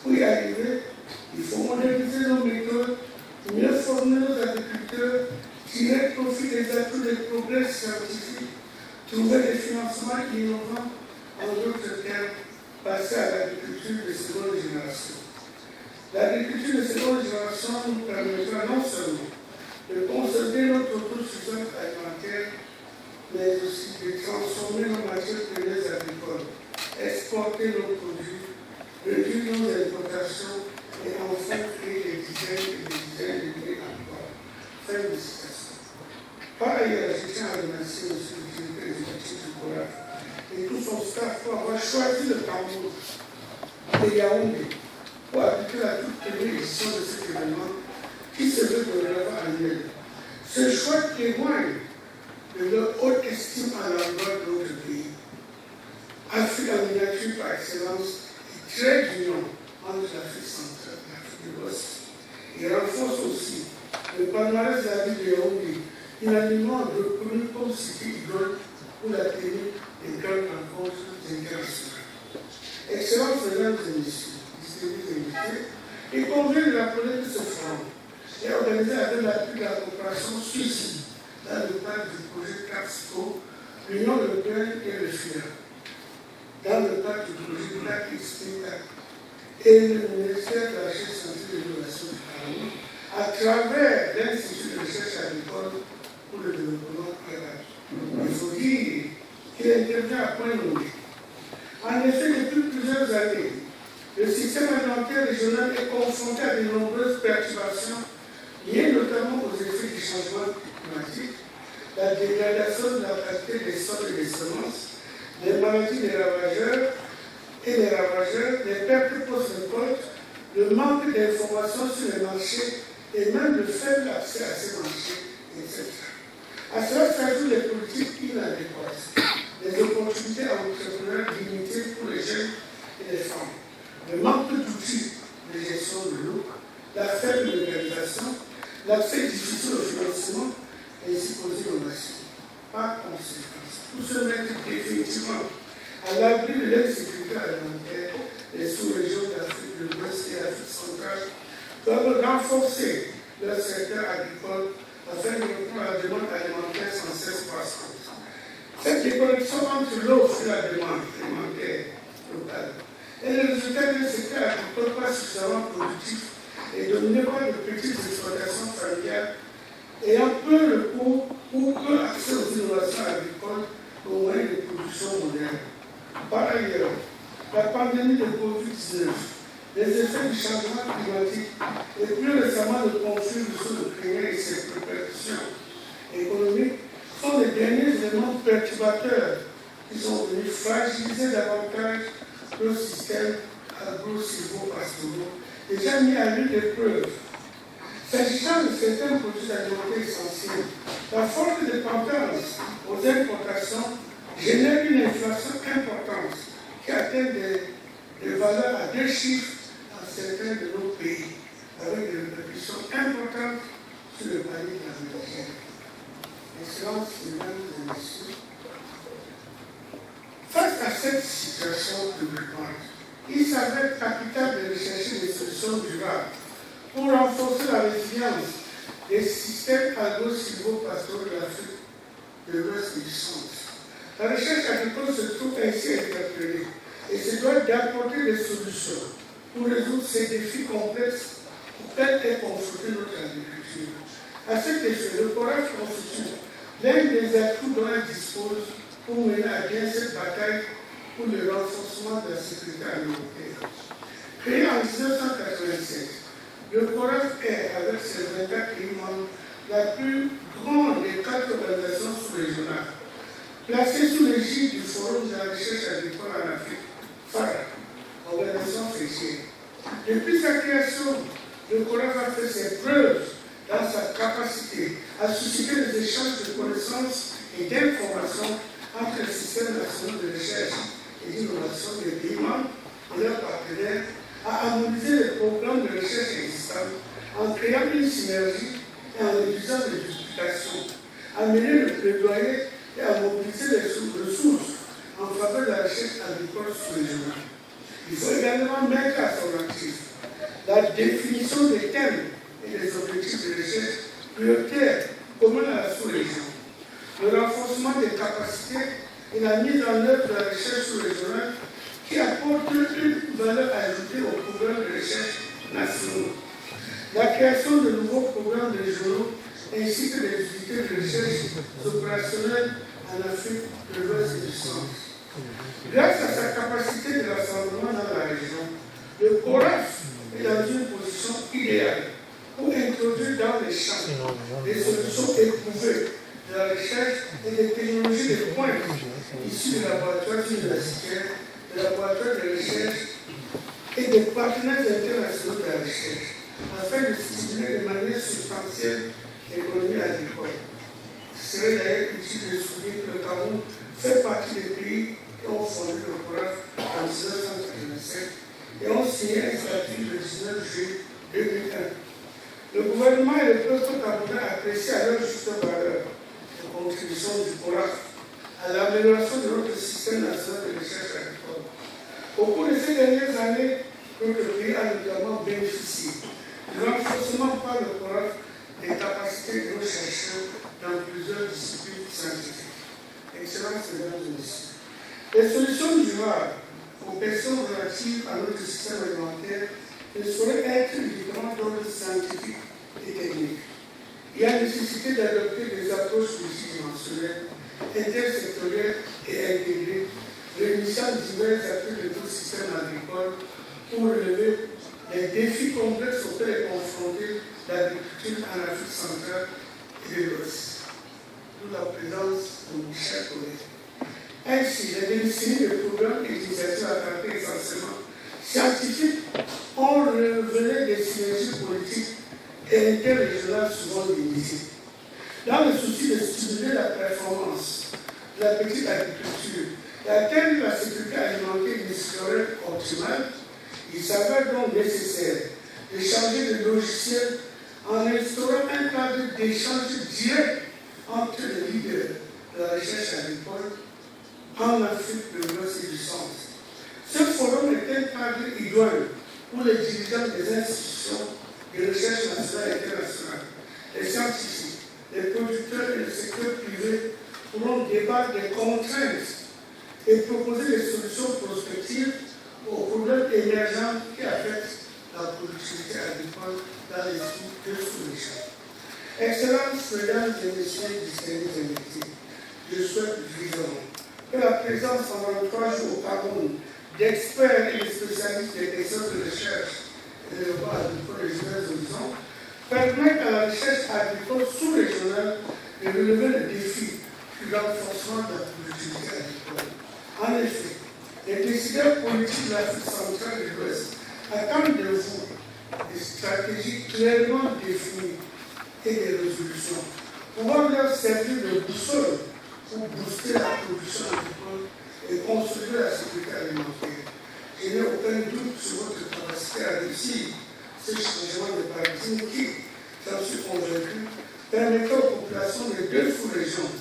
Pour y arriver, il faut moderniser nos méthodes, mieux former nos agriculteurs, tirer profit des atouts des progrès scientifiques, trouver des financements innovants, en d'autres termes, passer à l'agriculture de seconde génération. L'agriculture de seconde génération nous permettra non seulement de consolider notre autosuffisance alimentaire, mais aussi de transformer nos matières premières agricoles, exporter nos produits, réduire nos importations et enfin créer des dizaines et des dizaines de milliers d'emplois. Fin de citation. Par ailleurs, je tiens à remercier M. le directeur exécutif du CORAF et tout son staff pour avoir choisi le Cameroun et Yaoundé pour appliquer la toute première édition de cet événement qui se veut dorénavant annuel. Ce choix témoigne de leur haute estime à l'endroit de notre pays. Afrique en miniature par excellence est très d'union entre l'Afrique centrale et l'Afrique de l'Ouest. Il renforce aussi le palmarès de la ville de Yaoundé, unanimement reconnu comme cité idole pour la tenue des grandes rencontres internationales. Excellences, mesdames et messieurs, distingués invités, il convient de rappeler que ce forum est organisé avec l'appui de la coopération suisse dans le cadre du projet CAPSCO, l'Union européenne et le FIA, dans le cadre du projet Black XP4 et le ministère de la Recherche scientifique et de l'innovation du Cameroun, à travers l'Institut de recherche agricole pour le développement rural. Il faut dire qu'il intervient à point nommé. En effet, depuis plusieurs années, le système alimentaire régional est confronté à de nombreuses perturbations liées notamment aux effets du changement climatique, la dégradation de la qualité des sols et des semences, les maladies des ravageurs, les pertes post-récolte, le manque d'informations sur les marchés et même le faible accès à ces marchés, etc. À cela s'ajoutent les politiques inadéquates, les opportunités entrepreneuriales limitées pour les jeunes et les femmes, le manque d'outils de gestion de l'eau, la faible légalisation, l'accès difficile au financement ainsi qu'aux innovations. Par conséquent, pour se mettre définitivement à l'abri de l'insécurité alimentaire, les sous-régions d'Afrique de l'Ouest et d'Afrique centrale doivent renforcer leur secteur agricole afin de répondre à la demande alimentaire sans cesse croissante. Cette déconnexion entre l'offre et la demande alimentaire locale est le résultat d'un secteur agricole pas suffisamment productif et dominé par de petites exploitations familiales ayant peu de coûts ou peu accès aux innovations agricoles aux moyens de production modernes. Par ailleurs, la pandémie de Covid-19, les effets du changement climatique et plus récemment le conflit russo-ukrainien et ses répercussions économiques sont les derniers éléments perturbateurs qui sont venus fragiliser davantage le système agro-silvopastoraux déjà mis à rude épreuve. S'agissant de certains produits alimentaires essentiels, la forte dépendance aux importations génère une inflation importante qui atteint des valeurs à 2 chiffres dans certains de nos pays, avec des répercussions importantes sur le panier de la ménagère. Excellences, mesdames et messieurs, face à cette situation préoccupante, il s'avère capital de rechercher des solutions durables pour renforcer la résilience des systèmes agro-silvopastoraux de l'Afrique de l'Ouest et du Centre. La recherche agricole se trouve ainsi interpellée et se doit d'apporter des solutions pour résoudre ces défis complexes auxquels est confrontée notre agriculture. À cet effet, le CORAF constitue l'un des atouts dont elle dispose pour mener à bien cette bataille pour le renforcement de la sécurité alimentaire. Créé en 1987, le CORAF est, avec ses 24 pays membres, la plus grande des 4 organisations sous-régionales, placée sous l'égide du Forum de la recherche agricole en Afrique, FARA, organisation fléchée. Depuis sa création, le CORAF a fait ses preuves dans sa capacité à susciter des échanges de connaissances et d'informations entre les systèmes nationaux de recherche et d'innovation des pays membres et leurs partenaires, à harmoniser les programmes de recherche existants en créant une synergie et en réduisant les duplications, à mener le plaidoyer et à mobiliser les ressources en faveur de la recherche agricole sous-régionale. Il faut également mettre à son actif la définition des thèmes et des objectifs de recherche prioritaires communs à la sous-région, le renforcement des capacités et la mise en œuvre de la recherche sous-régionale qui apporte une valeur ajoutée aux programmes de recherche nationaux, la création de nouveaux programmes régionaux ainsi que des unités de recherche opérationnelles en Afrique de l'Ouest et du Centre. Grâce à sa capacité de rassemblement dans la région, le CORAF est dans une position idéale pour introduire dans les champs des solutions éprouvées de la recherche et des technologies de pointe issues des laboratoires universitaires, des laboratoires de recherche et des partenaires internationaux de la recherche, afin de stimuler de manière substantielle l'économie agricole. Ce serait d'ailleurs utile de souligner que le Cameroun fait partie des pays qui ont fondé le CORAF en 1987 et ont signé un statut le 19 juillet 2001. Le gouvernement et le peuple camerounais apprécient à leur juste valeur la contribution du CORAF à l'amélioration de notre système national de recherche agricole. Au cours de ces dernières années, notre pays a notamment bénéficié du renforcement par le CORAF des capacités de nos chercheurs dans plusieurs disciplines scientifiques. Excellences, mesdames et messieurs. Les solutions durables aux questions relatives à notre système alimentaire ne sauraient être uniquement d'ordre scientifique et technique. Il y a nécessité d'adopter des approches multidimensionnelles, intersectorielles et intégrées, réunissant divers aspects de notre système agricole pour relever les défis complexes auxquels est confrontée l'agriculture en Afrique centrale et de l'Ouest. D'où la présence de mes chers collègues. Ainsi, les décennies de programmes et d'initiatives à caractère essentiellement scientifiques ont révélé des synergies politiques et interrégionales souvent limitées. Dans le souci de stimuler la performance de la petite agriculture et atteindre la sécurité alimentaire et industrielle optimale, il s'avère donc nécessaire de changer de logiciel en instaurant un cadre d'échange direct entre les leaders de la recherche agricole en Afrique de l'Ouest et du Centre. Ce forum est un cadre idoine pour les dirigeants des institutions de recherche nationale et internationale, les scientifiques, les producteurs et le secteur privé pourront débattre des contraintes et proposer des solutions prospectives aux problèmes émergents qui affectent la productivité agricole dans les deux sous-régions. Excellences, mesdames et messieurs, distingués invités, je souhaite vivement que la présence pendant 3 jours au Cameroun d'experts et de spécialistes des questions de recherche et de développement agricole des divers horizons permette à la recherche agricole sous-régionale de relever le défi du renforcement de la productivité agricole. En effet, les décideurs politiques de l'Afrique centrale et de l'Ouest attendent de vous des stratégies clairement définies et des résolutions, pouvant leur servir de boussole pour booster la production agricole et consolider la sécurité alimentaire. Je n'ai aucun doute sur votre capacité à réussir ce changement de paradigme qui, j'en suis convaincu, permettra aux populations des deux sous-régions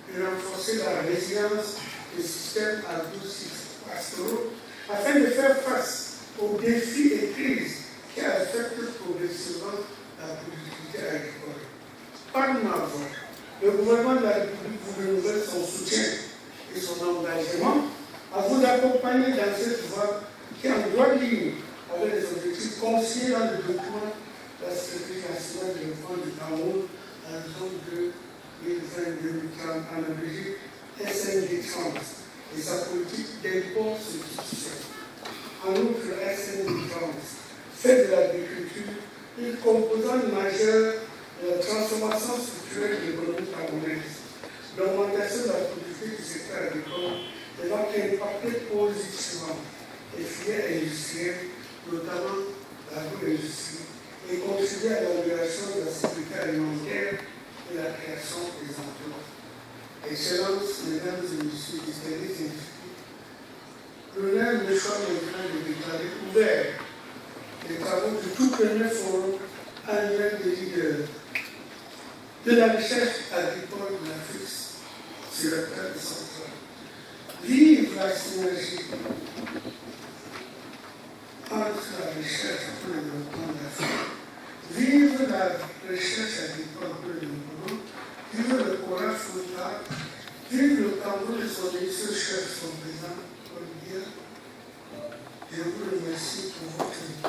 de renforcer la résilience des systèmes agro-pastoraux afin de faire face aux défis et crises qui affectent progressivement la productivité agricole. Par ma voix, le gouvernement de la République vous renouvelle son soutien et son engagement à vous accompagner dans cette voie qui est en droite ligne avec les objectifs consignés dans le document de la Stratégie nationale de développement du Cameroun à l'horizon de 2020-2030 en abrégé SND 30 et sa politique d'import substitution. En outre, le SND 30 fait de l'agriculture une composante majeure de la transformation structurelle de l'économie camerounaise. L'augmentation de la productivité du secteur agricole devant impacter positivement les filières industrielles, notamment l'agro-industrie, et contribuer à l'amélioration de la sécurité alimentaire et la création des emplois. Excellences, mesdames et messieurs, distingués scientifiques, l'honneur me soit maintenant de déclarer ouvert les travaux du tout premier forum annuel des leaders de la recherche agricole de l'Afrique sur la terre centrale. Vive la synergie entre la recherche pour le développement de l'Afrique. Vive la recherche agricole pour le développement, vive le courage frontal, vive le Cameroun et son ministre-chef, son président, Olivier. Je vous remercie pour votre